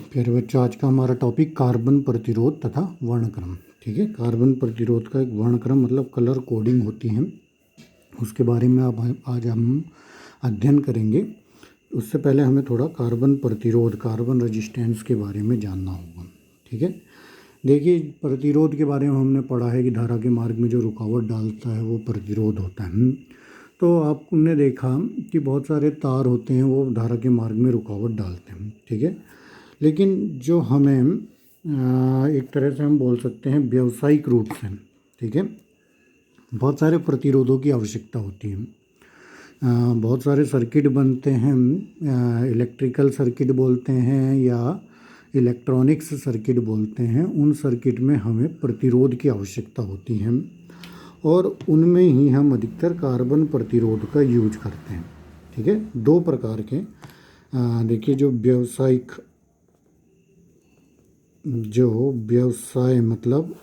प्यारे बच्चों, आज का हमारा टॉपिक कार्बन प्रतिरोध तथा वर्णक्रम। ठीक है, कार्बन प्रतिरोध का एक वर्णक्रम मतलब कलर कोडिंग होती है, उसके बारे में अब आज हम अध्ययन करेंगे। उससे पहले हमें थोड़ा कार्बन प्रतिरोध, कार्बन रेजिस्टेंस के बारे में जानना होगा। ठीक है, देखिए प्रतिरोध के बारे में हमने पढ़ा है कि धारा के मार्ग में जो रुकावट डालता है वो प्रतिरोध होता है। तो आपने देखा कि बहुत सारे तार होते हैं वो धारा के मार्ग में रुकावट डालते हैं। ठीक है, लेकिन जो हमें एक तरह से हम बोल सकते हैं व्यावसायिक रूप से, ठीक है, बहुत सारे प्रतिरोधों की आवश्यकता होती है। बहुत सारे सर्किट बनते हैं, इलेक्ट्रिकल सर्किट बोलते हैं या इलेक्ट्रॉनिक्स सर्किट बोलते हैं। उन सर्किट में हमें प्रतिरोध की आवश्यकता होती है और उनमें ही हम अधिकतर कार्बन प्रतिरोध का यूज करते हैं। ठीक है, दो प्रकार के देखिए, जो व्यवसाय मतलब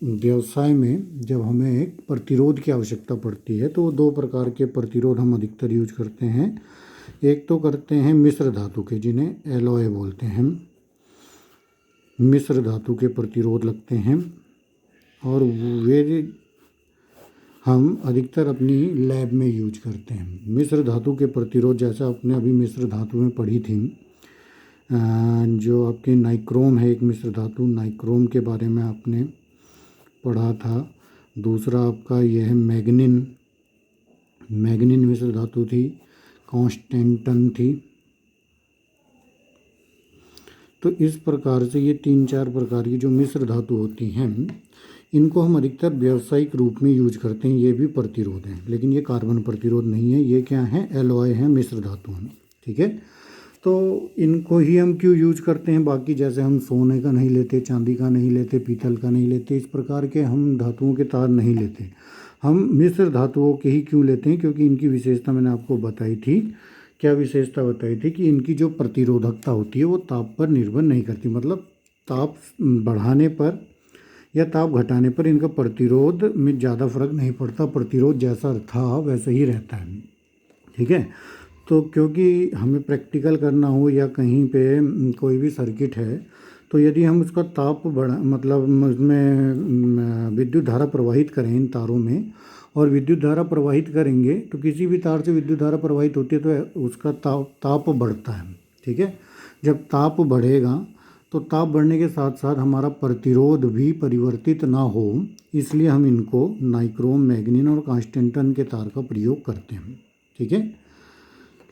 व्यवसाय में जब हमें एक प्रतिरोध की आवश्यकता पड़ती है तो दो प्रकार के प्रतिरोध हम अधिकतर यूज करते हैं। एक तो करते हैं मिश्र धातु के, जिन्हें एलॉय बोलते हैं। मिश्र धातु के प्रतिरोध लगते हैं और वे हम अधिकतर अपनी लैब में यूज करते हैं। मिश्र धातु के प्रतिरोध, जैसा आपने अभी मिश्र धातु में पढ़ी थी, जो आपकी नाइक्रोम है एक मिश्र धातु, नाइक्रोम के बारे में आपने पढ़ा था। दूसरा आपका यह है मैग्नीन मिश्र धातु थी, कॉन्स्टेंटन थी। तो इस प्रकार से ये 3-4 प्रकार की जो मिश्र धातु होती हैं, इनको हम अधिकतर व्यावसायिक रूप में यूज करते हैं। ये भी प्रतिरोध हैं, लेकिन ये कार्बन प्रतिरोध नहीं है। ये क्या है? एलॉय है, मिश्र धातु हैं। ठीक है, तो इनको ही हम क्यों यूज करते हैं? बाकी जैसे हम सोने का नहीं लेते, चांदी का नहीं लेते, पीतल का नहीं लेते, इस प्रकार के हम धातुओं के तार नहीं लेते। हम मिश्र धातुओं के ही क्यों लेते हैं? क्योंकि इनकी विशेषता मैंने आपको बताई थी। क्या विशेषता बताई थी? कि इनकी जो प्रतिरोधकता होती है वो ताप पर निर्भर नहीं करती। मतलब ताप बढ़ाने पर या ताप घटाने पर इनका प्रतिरोध में ज़्यादा फर्क नहीं पड़ता। प्रतिरोध जैसा था वैसा ही रहता है। ठीक है, तो क्योंकि हमें प्रैक्टिकल करना हो या कहीं पे कोई भी सर्किट है, तो यदि हम उसका ताप बढ़ा, मतलब उसमें विद्युत धारा प्रवाहित करें इन तारों में, और विद्युत धारा प्रवाहित करेंगे तो किसी भी तार से विद्युत धारा प्रवाहित होती है तो उसका ताप बढ़ता है। ठीक है, जब ताप बढ़ेगा तो ताप बढ़ने के साथ साथ हमारा प्रतिरोध भी परिवर्तित ना हो, इसलिए हम इनको नाइक्रोम, मैग्नीन और कॉन्स्टेंटन के तार का प्रयोग करते हैं। ठीक है,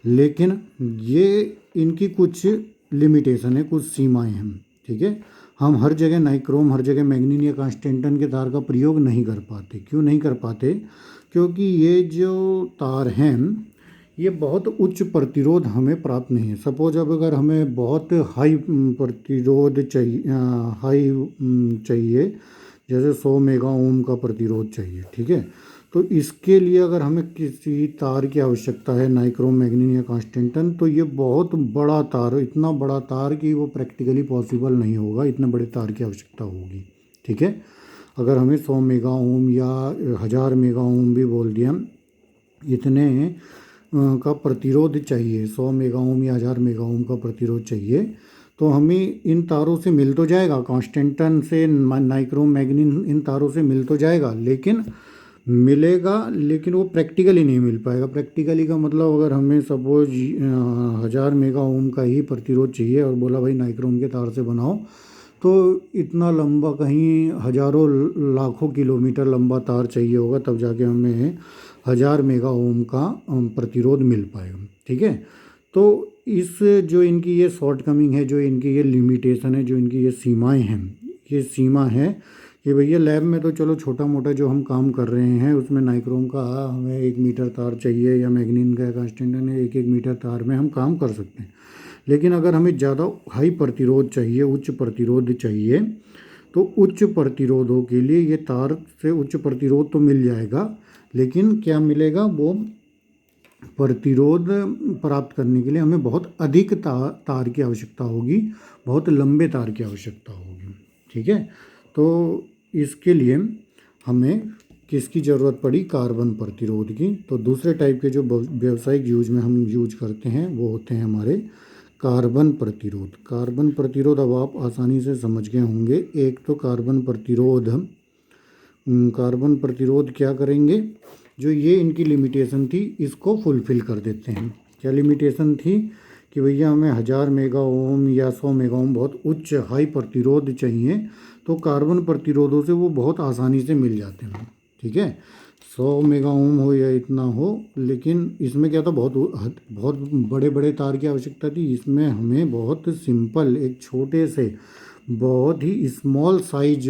लेकिन ये इनकी कुछ लिमिटेशन है, कुछ सीमाएं हैं। ठीक है, हम हर जगह नाइक्रोम, हर जगह मैग्नीन या कॉन्स्टेंटन के तार का प्रयोग नहीं कर पाते। क्यों नहीं कर पाते? क्योंकि ये जो तार हैं ये बहुत उच्च प्रतिरोध हमें प्राप्त नहीं है। सपोज अब अगर हमें बहुत हाई प्रतिरोध चाहिए, जैसे 100 मेगा ओम का प्रतिरोध चाहिए। ठीक है, तो इसके लिए अगर हमें किसी तार की आवश्यकता है, नाइक्रोम, मैग्नीन या कॉन्स्टेंटन, तो ये बहुत बड़ा तार, इतना बड़ा तार कि वो प्रैक्टिकली पॉसिबल नहीं होगा। इतने बड़े तार की आवश्यकता होगी। ठीक है, अगर हमें 100 मेगा ओम या 1000 मेगा ओम भी बोल दिया, इतने का प्रतिरोध चाहिए, 100 मेगा ओम या 1000 मेगा ओम का प्रतिरोध चाहिए, तो हमें इन तारों से मिल तो जाएगा, कॉन्स्टेंटन से, नाइक्रोम, मैग्नीन, इन तारों से मिल तो जाएगा, लेकिन वो प्रैक्टिकली नहीं मिल पाएगा। प्रैक्टिकली का मतलब, अगर हमें सपोज 1000 मेगा ओम का ही प्रतिरोध चाहिए और बोला भाई नाइक्रोम के तार से बनाओ, तो इतना लंबा, कहीं हजारों लाखों किलोमीटर लंबा तार चाहिए होगा, तब जाके हमें 1000 मेगा ओम का प्रतिरोध मिल पाएगा। ठीक है, तो इस जो इनकी ये शॉर्ट कमिंग है, जो इनकी ये लिमिटेशन है, जो इनकी ये सीमाएं हैं, ये सीमा है कि भैया लैब में तो चलो छोटा मोटा जो हम काम कर रहे हैं उसमें नाइक्रोम का हमें 1 मीटर तार चाहिए या मैग्नीन का, कॉन्स्टेंटन है 1-1 मीटर तार में हम काम कर सकते हैं। लेकिन अगर हमें ज़्यादा हाई प्रतिरोध चाहिए, उच्च प्रतिरोध चाहिए, तो उच्च प्रतिरोधों के लिए ये तार से उच्च प्रतिरोध तो मिल जाएगा, लेकिन क्या मिलेगा? वो प्रतिरोध प्राप्त करने के लिए हमें बहुत अधिक तार की आवश्यकता होगी, बहुत लंबे तार की आवश्यकता होगी। ठीक है, तो इसके लिए हमें किसकी ज़रूरत पड़ी? कार्बन प्रतिरोध की। तो दूसरे टाइप के जो व्यावसायिक यूज में हम यूज करते हैं वो होते हैं हमारे कार्बन प्रतिरोध। कार्बन प्रतिरोध अब आप आसानी से समझ गए होंगे। एक तो कार्बन प्रतिरोध क्या करेंगे, जो ये इनकी लिमिटेशन थी इसको फुलफिल कर देते हैं। क्या लिमिटेशन थी कि भैया हमें 1000 मेगा ओम या 100 मेगा ओम बहुत उच्च हाई प्रतिरोध चाहिए, तो कार्बन प्रतिरोधों से वो बहुत आसानी से मिल जाते हैं। ठीक है, 100 मेगा ओम हो या इतना हो, लेकिन इसमें क्या था, बहुत बड़े बड़े तार की आवश्यकता थी। इसमें हमें बहुत सिंपल एक छोटे से बहुत ही स्मॉल साइज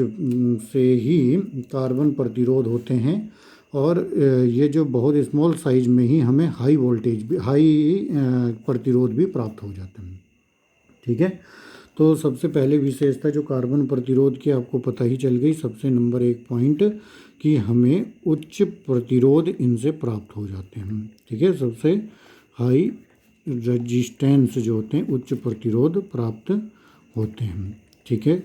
से ही कार्बन प्रतिरोध होते हैं, और ये जो बहुत स्मॉल साइज में ही हमें हाई वोल्टेज भी प्रतिरोध भी प्राप्त हो जाते हैं। ठीक है, तो सबसे पहले विशेषता जो कार्बन प्रतिरोध की आपको पता ही चल गई। सबसे नंबर 1 पॉइंट कि हमें उच्च प्रतिरोध इनसे प्राप्त हो जाते हैं। ठीक है, सबसे हाई रेजिस्टेंस जो होते हैं, उच्च प्रतिरोध प्राप्त होते हैं। ठीक है,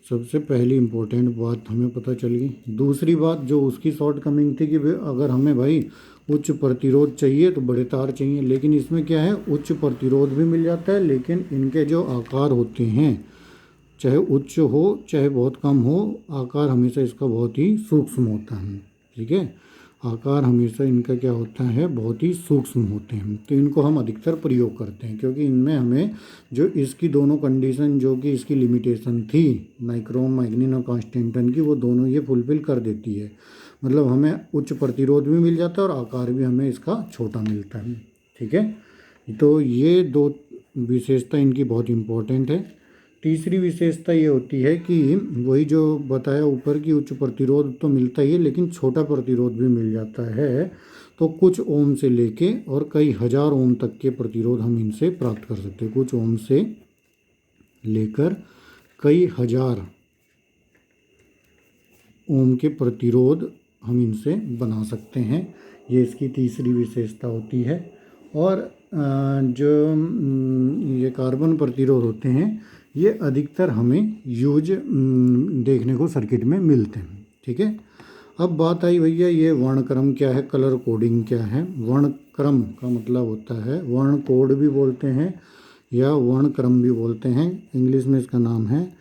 सबसे पहली इम्पोर्टेंट बात हमें पता चल गई। दूसरी बात जो उसकी शॉर्ट कमिंग थी कि अगर हमें भाई उच्च प्रतिरोध चाहिए तो बड़े तार चाहिए, लेकिन इसमें क्या है, उच्च प्रतिरोध भी मिल जाता है, लेकिन इनके जो आकार होते हैं, चाहे उच्च हो चाहे बहुत कम हो, आकार हमेशा इसका बहुत ही सूक्ष्म होता है। ठीक है, आकार हमेशा इनका क्या होता है, बहुत ही सूक्ष्म होते हैं। तो इनको हम अधिकतर प्रयोग करते हैं, क्योंकि इनमें हमें जो इसकी दोनों कंडीशन जो कि इसकी लिमिटेशन थी नाइक्रोम, मैग्नीन और कांस्टेंटन की, वो दोनों ये फुलफिल कर देती है। मतलब हमें उच्च प्रतिरोध भी मिल जाता है और आकार भी हमें इसका छोटा मिलता है। ठीक है, तो ये दो विशेषता इनकी बहुत इम्पोर्टेंट है। तीसरी विशेषता ये होती है कि वही जो बताया ऊपर की उच्च प्रतिरोध तो मिलता ही है, लेकिन छोटा प्रतिरोध भी मिल जाता है। तो कुछ ओम से लेके और कई हजार ओम तक के प्रतिरोध हम इनसे प्राप्त कर सकते हैं। कुछ ओम से लेकर कई हजार ओम के प्रतिरोध हम इनसे बना सकते हैं। ये इसकी तीसरी विशेषता होती है। और जो ये कार्बन प्रतिरोध होते हैं, ये अधिकतर हमें यूज देखने को सर्किट में मिलते हैं। ठीक है, अब बात आई भैया ये वर्णक्रम क्या है, कलर कोडिंग क्या है। वर्णक्रम का मतलब होता है, वर्ण कोड भी बोलते हैं या वर्णक्रम भी बोलते हैं, इंग्लिश में इसका नाम है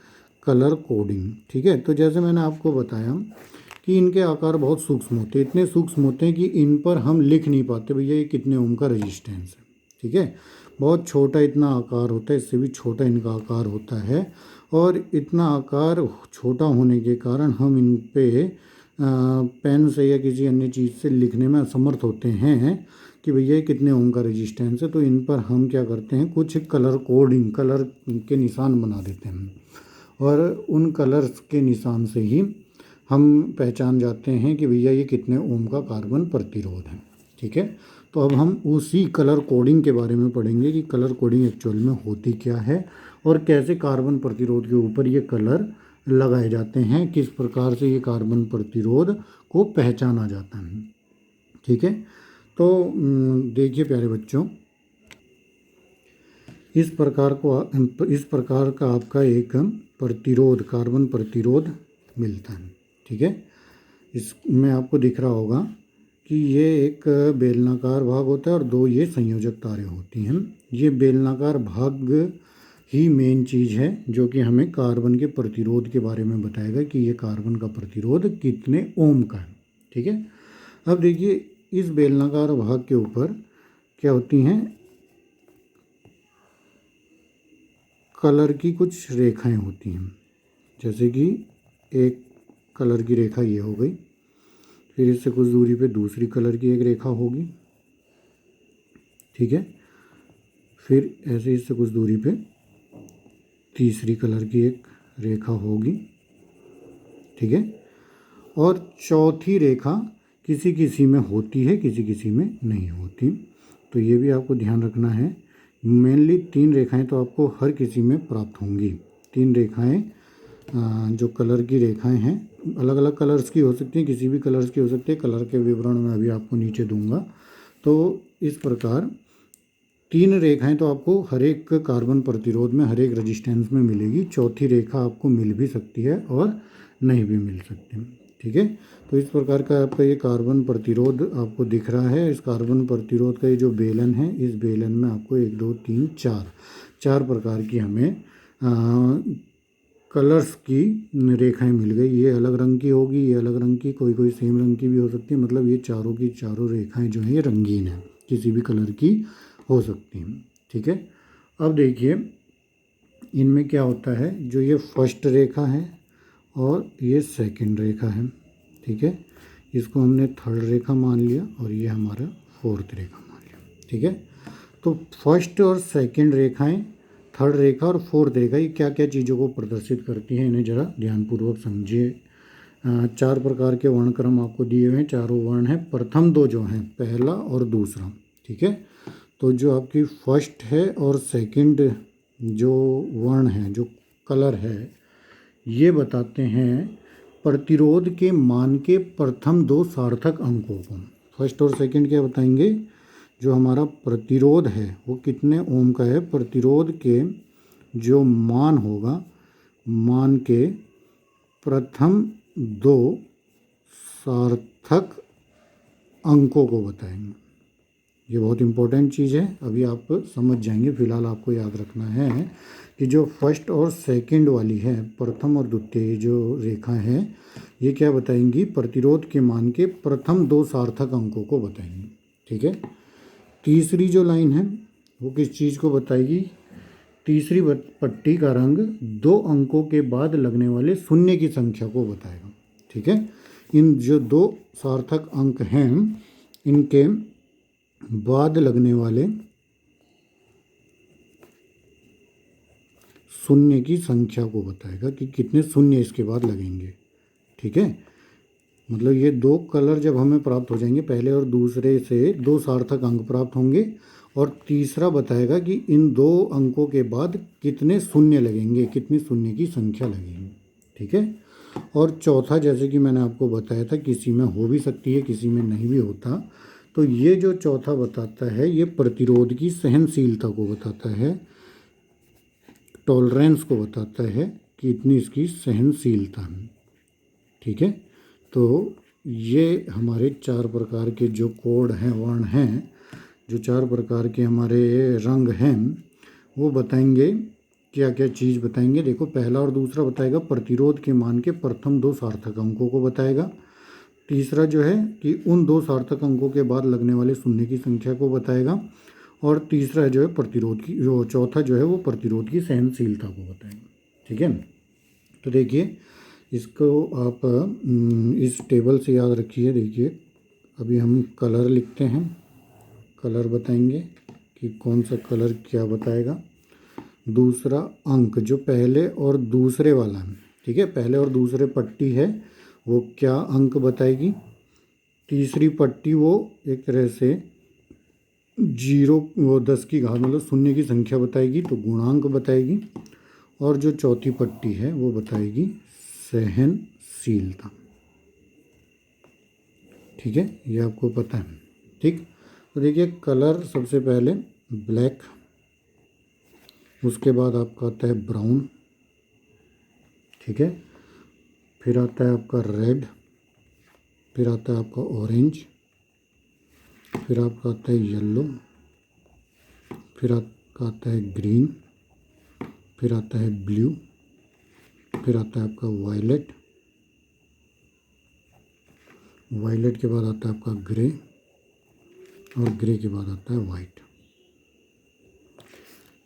कलर कोडिंग। ठीक है, तो जैसे मैंने आपको बताया कि इनके आकार बहुत सूक्ष्म होते हैं, इतने सूक्ष्म होते हैं कि इन पर हम लिख नहीं पाते भैया ये कितने ओम का रेजिस्टेंस है। ठीक है, बहुत छोटा इतना आकार होता है, इससे भी छोटा इनका आकार होता है। और इतना आकार छोटा होने के कारण हम इन पे पेन से या किसी अन्य चीज़ से लिखने में असमर्थ होते हैं कि भैया कितने ओम का रेजिस्टेंस है। तो इन पर हम क्या करते हैं, कुछ कलर कोडिंग, कलर के निशान बना देते हैं, और उन कलर्स के निशान से ही हम पहचान जाते हैं कि भैया ये कितने ओम का कार्बन प्रतिरोध है। ठीक है, तो अब हम उसी कलर कोडिंग के बारे में पढ़ेंगे कि कलर कोडिंग एक्चुअल में होती क्या है और कैसे कार्बन प्रतिरोध के ऊपर ये कलर लगाए जाते हैं, किस प्रकार से ये कार्बन प्रतिरोध को पहचाना जाता है। ठीक है, तो देखिए प्यारे बच्चों, इस प्रकार का आपका एक प्रतिरोध, कार्बन प्रतिरोध मिलता है। ठीक है, इसमें आपको दिख रहा होगा कि ये एक बेलनाकार भाग होता है और दो ये संयोजक तारें होती हैं। ये बेलनाकार भाग ही मेन चीज़ है जो कि हमें कार्बन के प्रतिरोध के बारे में बताएगा कि ये कार्बन का प्रतिरोध कितने ओम का है। ठीक है, अब देखिए इस बेलनाकार भाग के ऊपर क्या होती हैं, कलर की कुछ रेखाएं होती हैं। जैसे कि एक कलर की रेखा ये हो गई, फिर इससे कुछ दूरी पे दूसरी कलर की एक रेखा होगी। ठीक है, फिर ऐसे इससे कुछ दूरी पे तीसरी कलर की एक रेखा होगी। ठीक है, और चौथी रेखा किसी किसी में होती है, किसी किसी में नहीं होती। तो ये भी आपको ध्यान रखना है। मेनली 3 रेखाएं तो आपको हर किसी में प्राप्त होंगी। 3 रेखाएं जो कलर की रेखाएं हैं, अलग अलग कलर्स की हो सकती हैं, किसी भी कलर्स की हो सकती है। कलर के विवरण मैं अभी आपको नीचे दूंगा। तो इस प्रकार 3 रेखाएं तो आपको हर एक कार्बन प्रतिरोध में, हर एक रेजिस्टेंस में मिलेगी। चौथी रेखा आपको मिल भी सकती है और नहीं भी मिल सकती। ठीक है, तो इस प्रकार का आपका ये कार्बन प्रतिरोध आपको दिख रहा है। इस कार्बन प्रतिरोध का ये जो बेलन है, इस बेलन में आपको 1 2 3 4 4 प्रकार की हमें कलर्स की रेखाएं मिल गई। ये अलग रंग की होगी, ये अलग रंग की, कोई कोई सेम रंग की भी हो सकती है। मतलब ये चारों की चारों रेखाएं जो हैं ये रंगीन है, किसी भी कलर की हो सकती हैं। ठीक है, अब देखिए इनमें क्या होता है, जो ये फर्स्ट रेखा है और ये सेकंड रेखा है। ठीक है, इसको हमने थर्ड रेखा मान लिया और ये हमारा फोर्थ रेखा मान लिया। ठीक है, तो फर्स्ट और सेकंड रेखाएं, थर्ड रेखा और फोर्थ रेखा, ये क्या क्या चीज़ों को प्रदर्शित करती हैं, इन्हें ज़रा ध्यानपूर्वक समझिए। 4 प्रकार के वर्णक्रम आपको दिए हुए हैं, चारों वर्ण हैं। प्रथम दो जो हैं, पहला और दूसरा। ठीक है, तो जो आपकी फर्स्ट है और सेकंड जो वर्ण है, जो कलर है, ये बताते हैं प्रतिरोध के मान के प्रथम 2 सार्थक अंकों को। फर्स्ट और सेकंड क्या बताएंगे, जो हमारा प्रतिरोध है वो कितने ओम का है, प्रतिरोध के जो मान होगा, मान के प्रथम 2 सार्थक अंकों को बताएंगे। ये बहुत इम्पोर्टेंट चीज़ है, अभी आप समझ जाएंगे। फिलहाल आपको याद रखना है कि जो फर्स्ट और सेकंड वाली है, प्रथम और द्वितीय जो रेखा है, ये क्या बताएंगी, प्रतिरोध के मान के प्रथम 2 सार्थक अंकों को बताएंगी। ठीक है, तीसरी जो लाइन है वो किस चीज़ को बताएगी, तीसरी पट्टी का रंग 2 अंकों के बाद लगने वाले शून्य की संख्या को बताएगा। ठीक है, इन जो 2 सार्थक अंक हैं, इनके बाद लगने वाले शून्य की संख्या को बताएगा कि कितने शून्य इसके बाद लगेंगे। ठीक है, मतलब ये 2 कलर जब हमें प्राप्त हो जाएंगे, पहले और दूसरे से 2 सार्थक अंक प्राप्त होंगे, और तीसरा बताएगा कि इन 2 अंकों के बाद कितने शून्य लगेंगे, कितनी शून्य की संख्या लगेगी। ठीक है, और चौथा, जैसे कि मैंने आपको बताया था, किसी में हो भी सकती है, किसी में नहीं भी होता। तो ये जो चौथा बताता है, ये प्रतिरोध की सहनशीलता को बताता है, टॉलरेंस को बताता है कि इतनी इसकी सहनशीलता है। ठीक है, तो ये हमारे 4 प्रकार के जो कोड हैं, वर्ण हैं, जो 4 प्रकार के हमारे रंग हैं, वो बताएंगे क्या क्या चीज़ बताएंगे। देखो, पहला और दूसरा बताएगा प्रतिरोध के मान के प्रथम 2 सार्थक अंकों को बताएगा। तीसरा जो है कि उन 2 सार्थक अंकों के बाद लगने वाले शून्य की संख्या को बताएगा। और तीसरा जो है प्रतिरोध की, जो चौथा जो है वो प्रतिरोध की सहनशीलता को बताएगा। ठीक है, तो देखिए इसको आप इस टेबल से याद रखिए। देखिए, अभी हम कलर लिखते हैं, कलर बताएंगे कि कौन सा कलर क्या बताएगा। दूसरा अंक जो पहले और दूसरे वाला है, ठीक है, पहले और दूसरे पट्टी है, वो क्या अंक बताएगी। तीसरी पट्टी वो एक तरह से 0 वो 10 की घात मतलब शून्य की संख्या बताएगी, तो गुणांक बताएगी। और जो चौथी पट्टी है वो बताएगी सहनशीलता। ठीक है, ये आपको पता है। ठीक, तो देखिए कलर सबसे पहले ब्लैक, उसके बाद आपका आता है ब्राउन। ठीक है, फिर आता है आपका रेड, फिर आता है आपका ऑरेंज, फिर आपका आता है येलो, फिर आपका आता है ग्रीन, फिर आता है ब्लू, फिर आता है आपका वायलेट, वायलेट के बाद आता है आपका ग्रे, और ग्रे के बाद आता है वाइट।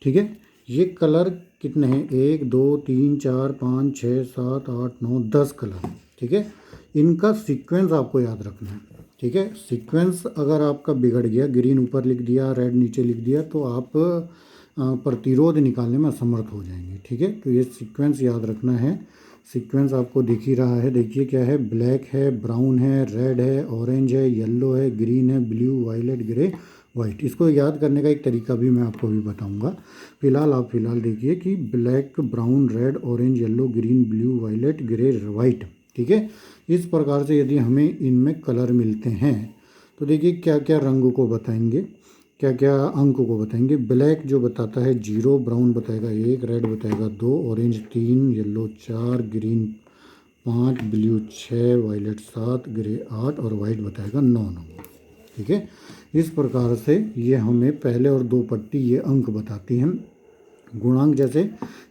ठीक है, ये कलर कितने हैं, 1 2 3 4 5 6 7 8 9 10 कलर। ठीक है, इनका सीक्वेंस आपको याद रखना है। ठीक है, सीक्वेंस अगर आपका बिगड़ गया, ग्रीन ऊपर लिख दिया, रेड नीचे लिख दिया, तो आप प्रतिरोध निकालने में असमर्थ हो जाएंगे। ठीक है, तो ये सीक्वेंस याद रखना है। सीक्वेंस आपको दिख ही रहा है, देखिए क्या है, ब्लैक है, ब्राउन है, रेड है, ऑरेंज है, येलो है, ग्रीन है, ब्लू, वायलेट, ग्रे, वाइट। इसको याद करने का एक तरीका भी मैं आपको भी बताऊंगा। फिलहाल देखिए कि black, brown, red, orange, yellow, green, blue, violet, grey, white. ठीक है, इस प्रकार से यदि हमें इनमें कलर मिलते हैं तो देखिए क्या क्या रंग को बताएंगे, क्या क्या अंक को बताएंगे। ब्लैक जो बताता है 0, ब्राउन बताएगा 1, रेड बताएगा 2, orange 3, yellow 4, green 5, blue 6, violet 7, grey 8 और वाइट बताएगा 9 नंबर। ठीक है, इस प्रकार से ये हमें पहले और 2 पट्टी ये अंक बताती हैं। गुणांक जैसे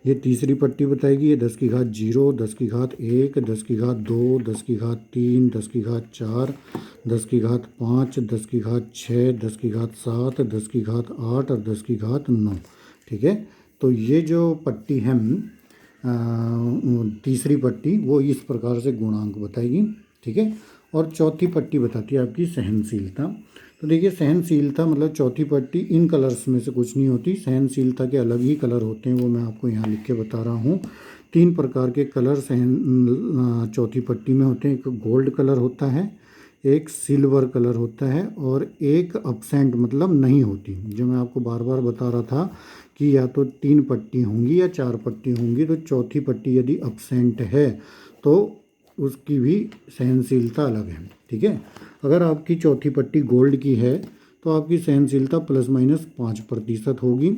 ये तीसरी पट्टी बताएगी, ये 10 की घात 0, 10 की घात 1, 10 की घात 2, 10 की घात 3, 10 की घात 4, 10 की घात 5, 10 की घात 6, 10 की घात 7, 10 की घात 8 और 10 की घात 9। ठीक है, तो ये जो पट्टी है तीसरी पट्टी वो इस प्रकार से गुणांक बताएगी। ठीक है, और चौथी पट्टी बताती है आपकी सहनशीलता। तो देखिए सहनशीलता मतलब चौथी पट्टी इन कलर्स में से कुछ नहीं होती, सहनशीलता के अलग ही कलर होते हैं, वो मैं आपको यहाँ लिख के बता रहा हूँ। 3 प्रकार के कलर चौथी पट्टी में होते हैं। एक गोल्ड कलर होता है, एक सिल्वर कलर होता है और एक अपसेंट मतलब नहीं होती। जो मैं आपको बार बार बता रहा था कि या तो 3 पट्टी होंगी या 4 पट्टी होंगी, तो चौथी पट्टी यदि अपसेंट है तो उसकी भी सहनशीलता अलग है। ठीक है, अगर आपकी चौथी पट्टी गोल्ड की है तो आपकी सहनशीलता ±5% होगी।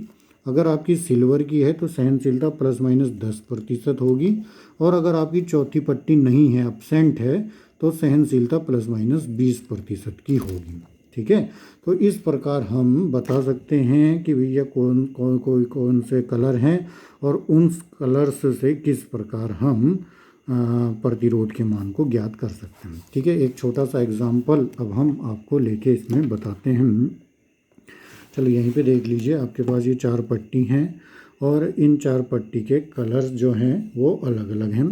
अगर आपकी सिल्वर की है तो सहनशीलता ±10% होगी। और अगर आपकी चौथी पट्टी नहीं है, अपसेंट है, तो सहनशीलता ±20% की होगी। ठीक है, तो इस प्रकार हम बता सकते हैं कि भैया कौन से कलर हैं और उन कलर्स से किस प्रकार हम प्रतिरोध के मान को ज्ञात कर सकते हैं। ठीक है, एक छोटा सा एग्जाम्पल अब हम आपको लेके इसमें बताते हैं। चलो यहीं पे देख लीजिए, आपके पास ये 4 पट्टी हैं और इन 4 पट्टी के कलर्स जो हैं वो अलग अलग हैं।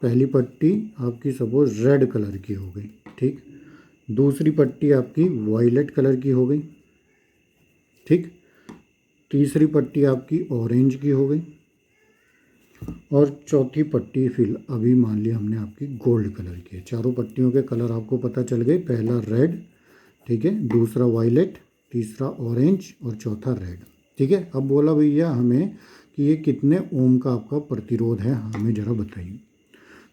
पहली पट्टी आपकी सपोज रेड कलर की हो गई। ठीक, दूसरी पट्टी आपकी वायलेट कलर की हो गई। ठीक, तीसरी पट्टी आपकी ऑरेंज की हो गई और चौथी पट्टी फिर अभी मान लिया हमने आपकी गोल्ड कलर की है। चारों पट्टियों के कलर आपको पता चल गए, पहला रेड, ठीक है, दूसरा वायलेट, तीसरा ऑरेंज और चौथा रेड। ठीक है, अब बोला भैया हमें कि ये कितने ओम का आपका प्रतिरोध है, हमें ज़रा बताइए।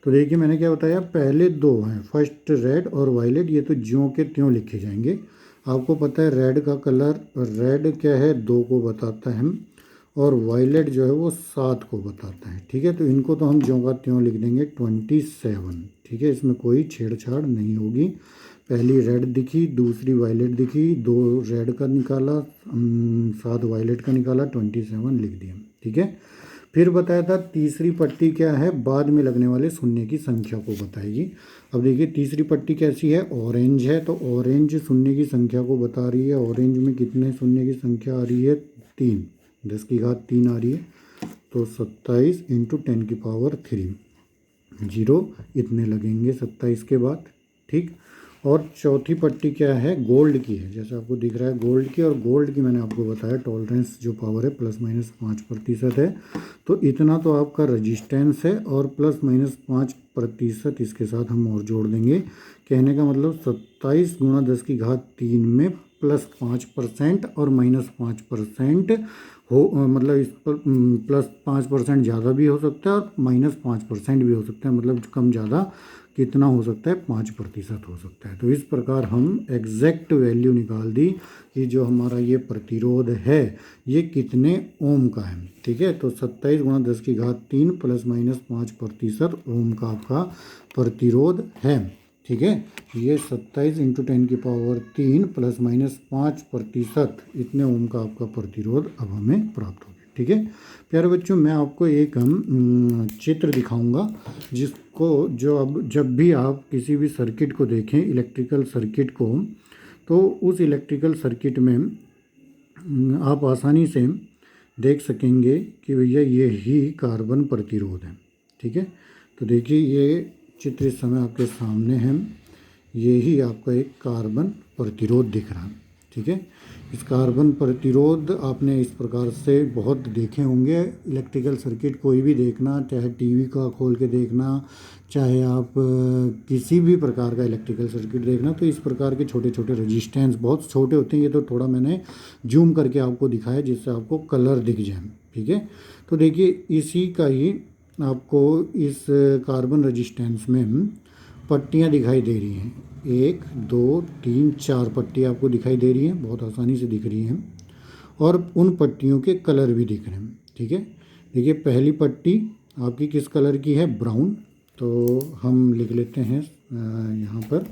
तो देखिए मैंने क्या बताया, पहले 2 हैं, फर्स्ट रेड और वायलेट, ये तो ज्यों के त्यों लिखे जाएंगे। आपको पता है रेड का कलर, रेड क्या है 2 को बताता है और वायलेट जो है वो 7 को बताता है। ठीक है, तो इनको तो हम ज्यों का त्यों लिख देंगे 27। ठीक है, इसमें कोई छेड़छाड़ नहीं होगी। पहली रेड दिखी, दूसरी वायलेट दिखी, 2 रेड का निकाला, 7 वायलेट का निकाला, 27 लिख दिया। ठीक है, फिर बताया था तीसरी पट्टी क्या है, बाद में लगने वाले शून्य की संख्या को बताएगी। अब देखिए तीसरी पट्टी कैसी है, ऑरेंज है, तो ऑरेंज शून्य की संख्या को बता रही है। ऑरेंज में कितने शून्य की संख्या आ रही है, 3, 10 की घात 3 आ रही है, तो 27 × 10⁻³ 0 इतने लगेंगे 27 के बाद। ठीक, और चौथी पट्टी क्या है, गोल्ड की है, जैसे आपको दिख रहा है गोल्ड की, और गोल्ड की मैंने आपको बताया टॉलरेंस जो पावर है ±5% है, तो इतना तो आपका रजिस्टेंस है और ±5% इसके साथ हम और जोड़ देंगे। कहने का मतलब 27 × 10⁻³ में +5% और -5% हो, मतलब इस पर +5% ज़्यादा भी हो सकता है और -5% भी हो सकता है, मतलब कम ज़्यादा कितना हो सकता है, 5% हो सकता है। तो इस प्रकार हम एग्जैक्ट वैल्यू निकाल दी कि जो हमारा ये प्रतिरोध है ये कितने ओम का है। ठीक है, तो 27 × 10⁻³ ±5% ओम का आपका प्रतिरोध है। ठीक है, ये 27 × 10⁻³ ±5% इतने ओम का आपका प्रतिरोध अब हमें प्राप्त हो गया। ठीक है प्यारे बच्चों, मैं आपको एक चित्र दिखाऊंगा जिसको जब भी आप किसी भी सर्किट को देखें, इलेक्ट्रिकल सर्किट को, तो उस इलेक्ट्रिकल सर्किट में आप आसानी से देख सकेंगे कि भैया ये ही कार्बन प्रतिरोध है। ठीक है, तो देखिए ये चित्र इस समय आपके सामने है, ये ही आपका एक कार्बन प्रतिरोध दिख रहा है। ठीक है, इस कार्बन प्रतिरोध आपने इस प्रकार से बहुत देखे होंगे। इलेक्ट्रिकल सर्किट कोई भी देखना, चाहे टीवी का खोल के देखना, चाहे आप किसी भी प्रकार का इलेक्ट्रिकल सर्किट देखना, तो इस प्रकार के छोटे छोटे रेजिस्टेंस बहुत छोटे होते हैं। ये तो थोड़ा मैंने जूम करके आपको दिखाया जिससे आपको कलर दिख जाए। ठीक है, तो देखिए इसी का ही आपको इस कार्बन रेजिस्टेंस में पट्टियाँ दिखाई दे रही हैं, 1 2 3 4 पट्टी आपको दिखाई दे रही हैं, बहुत आसानी से दिख रही हैं, और उन पट्टियों के कलर भी दिख रहे हैं। ठीक है, देखिए पहली पट्टी आपकी किस कलर की है, ब्राउन, तो हम लिख लेते हैं यहाँ पर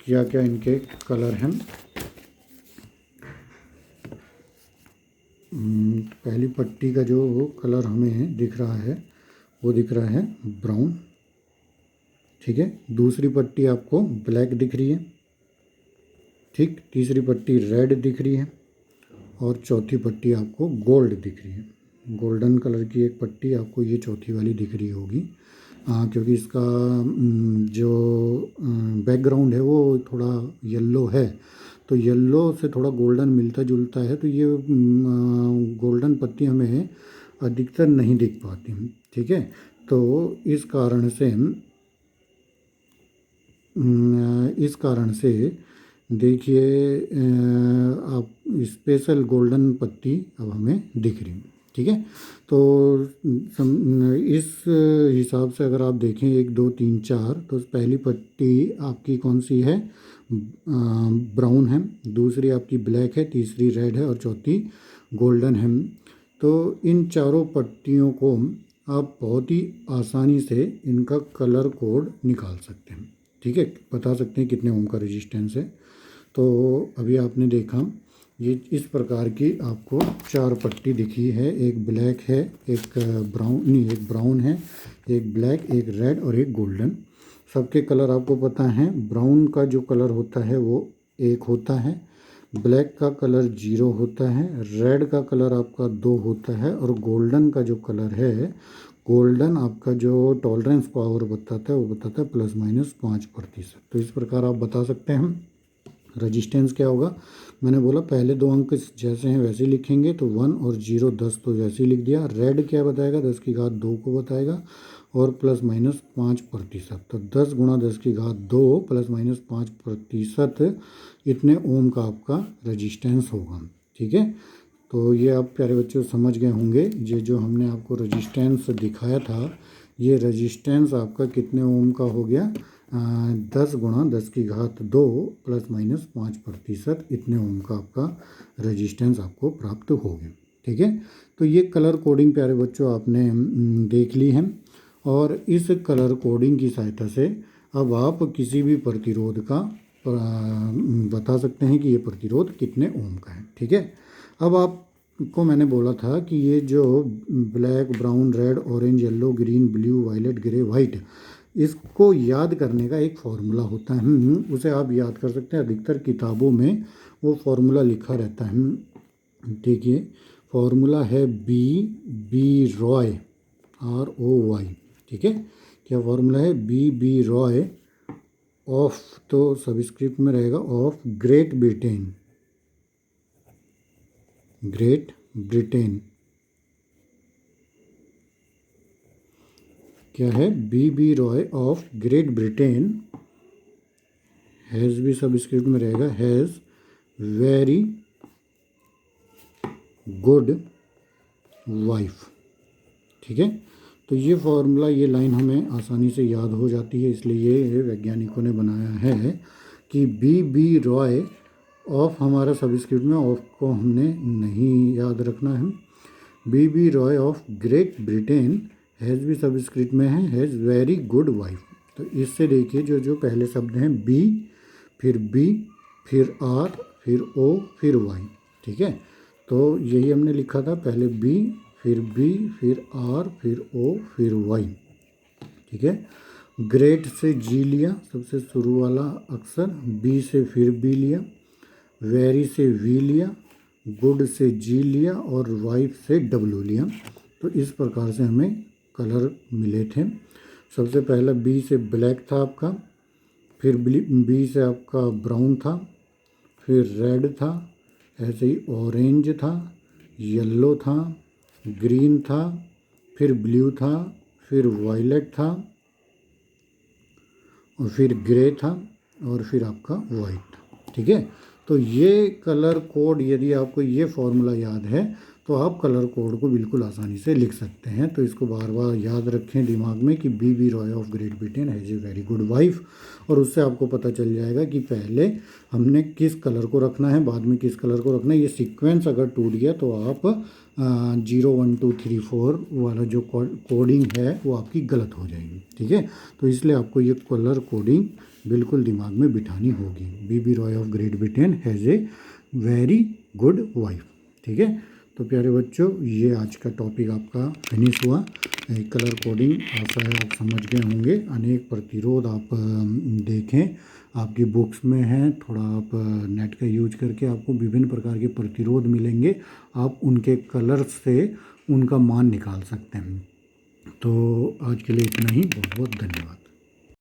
क्या क्या इनके कलर हैं। पहली पट्टी का जो कलर हमें दिख रहा है वो दिख रहा है ब्राउन, ठीक है। दूसरी पट्टी आपको ब्लैक दिख रही है, ठीक। तीसरी पट्टी रेड दिख रही है और चौथी पट्टी आपको गोल्ड दिख रही है। गोल्डन कलर की एक पट्टी आपको ये चौथी वाली दिख रही होगी, क्योंकि इसका जो बैकग्राउंड है वो थोड़ा येलो है, तो येलो से थोड़ा गोल्डन मिलता जुलता है, तो ये गोल्डन पत्ती हमें अधिकतर नहीं दिख पाती, ठीक है। तो इस कारण से देखिए आप स्पेशल गोल्डन पत्ती अब हमें दिख रही, ठीक है। तो इस हिसाब से अगर आप देखें 1 2 3 4, तो पहली पट्टी आपकी कौन सी है, ब्राउन है, दूसरी आपकी ब्लैक है, तीसरी रेड है और चौथी गोल्डन है। तो इन चारों पट्टियों को आप बहुत ही आसानी से इनका कलर कोड निकाल सकते हैं, ठीक है। बता सकते हैं कितने ओम का रेजिस्टेंस है। तो अभी आपने देखा ये इस प्रकार की आपको 4 पट्टी दिखी है, एक ब्लैक है, एक ब्राउन है, एक ब्लैक, एक रेड और एक गोल्डन। सबके कलर आपको पता है, ब्राउन का जो कलर होता है वो 1 होता है, ब्लैक का कलर 0 होता है, रेड का कलर आपका 2 होता है और गोल्डन का जो कलर है, गोल्डन आपका जो टॉलरेंस पावर बताता है वो बताता है ±5%। तो इस प्रकार आप बता सकते हैं रेजिस्टेंस क्या होगा। मैंने बोला पहले 2 अंक जैसे हैं वैसे ही लिखेंगे, तो 1 और 0 10 तो वैसे ही लिख दिया। रेड क्या बताएगा, 10 की घात 2 को बताएगा और ±5%, तो 10 × 10 की घात 2 ±5% इतने ओम का आपका रेजिस्टेंस होगा, ठीक है। तो ये आप प्यारे बच्चों समझ गए होंगे, ये जो हमने आपको रेजिस्टेंस दिखाया था, ये रेजिस्टेंस आपका कितने ओम का हो गया, 10 × 10 की घात 2 ±5% इतने ओम का आपका रेजिस्टेंस आपको प्राप्त हो गया, ठीक है। तो ये कलर कोडिंग प्यारे बच्चों आपने देख ली है, और इस कलर कोडिंग की सहायता से अब आप किसी भी प्रतिरोध का बता सकते हैं कि ये प्रतिरोध कितने ओम का है, ठीक है। अब आपको मैंने बोला था कि ये जो black, brown, red, orange, yellow, green, blue, violet, grey, white, इसको याद करने का एक फॉर्मूला होता है, उसे आप याद कर सकते हैं। अधिकतर किताबों में वो फॉर्मूला लिखा रहता है, देखिए फॉर्मूला है बी रॉय, ROY, ठीक है। क्या फॉर्मूला है, बी रॉय ऑफ, तो सबस्क्रिप्ट में रहेगा ऑफ ग्रेट ब्रिटेन, क्या है, B Roy of great Britain has भी सबस्क्रिप्ट में रहेगा, हैज़ वेरी गुड वाइफ, ठीक है। तो ये फॉर्मूला, ये लाइन हमें आसानी से याद हो जाती है, इसलिए ये वैज्ञानिकों ने बनाया है कि बी रॉय ऑफ, हमारा सबस्क्रिप्ट में ऑफ को हमने नहीं याद रखना है। B Roy of great Britain has भी सबस्क्रिप्ट में है, हैज़ वेरी गुड वाइफ। तो इससे देखिए जो पहले शब्द हैं बी, फिर आर, फिर ओ, फिर वाई, ठीक है। तो यही हमने लिखा था, पहले बी, फिर आर, फिर ओ, फिर वाई, ठीक है। ग्रेट से जी लिया, सबसे शुरू वाला अक्षर, बी से फिर बी लिया, वेरी से वी लिया, गुड से जी लिया और वाइफ से डब्ल्यू लिया। तो इस प्रकार से हमें कलर मिले थे। सबसे पहला बी से ब्लैक था आपका, फिर बी से आपका ब्राउन था, फिर रेड था, ऐसे ही ऑरेंज था, येलो था, ग्रीन था, फिर ब्लू था, फिर वायलेट था और फिर ग्रे था और फिर आपका वाइट था, ठीक है। तो ये कलर कोड, यदि आपको ये फॉर्मूला याद है तो आप कलर कोड को बिल्कुल आसानी से लिख सकते हैं। तो इसको बार बार याद रखें दिमाग में कि B Roy of great Britain has a very good wife, और उससे आपको पता चल जाएगा कि पहले हमने किस कलर को रखना है, बाद में किस कलर को रखना है। ये सीक्वेंस अगर टूट गया तो आप 0 1 2 3 4 वाला जो कोडिंग है वो आपकी गलत हो जाएगी, ठीक है। तो इसलिए आपको ये कलर कोडिंग बिल्कुल दिमाग में बिठानी होगी। B Roy of great Britain has a very good wife, ठीक है। तो प्यारे बच्चों, ये आज का टॉपिक आपका फिनिश हुआ। कलर कोडिंग आशा है आप समझ गए होंगे। अनेक प्रतिरोध आप देखें, आपकी बुक्स में हैं। थोड़ा आप नेट का यूज करके आपको विभिन्न प्रकार के प्रतिरोध मिलेंगे। आप उनके कलर से उनका मान निकाल सकते हैं। तो आज के लिए इतना ही। बहुत बहुत धन्यवाद।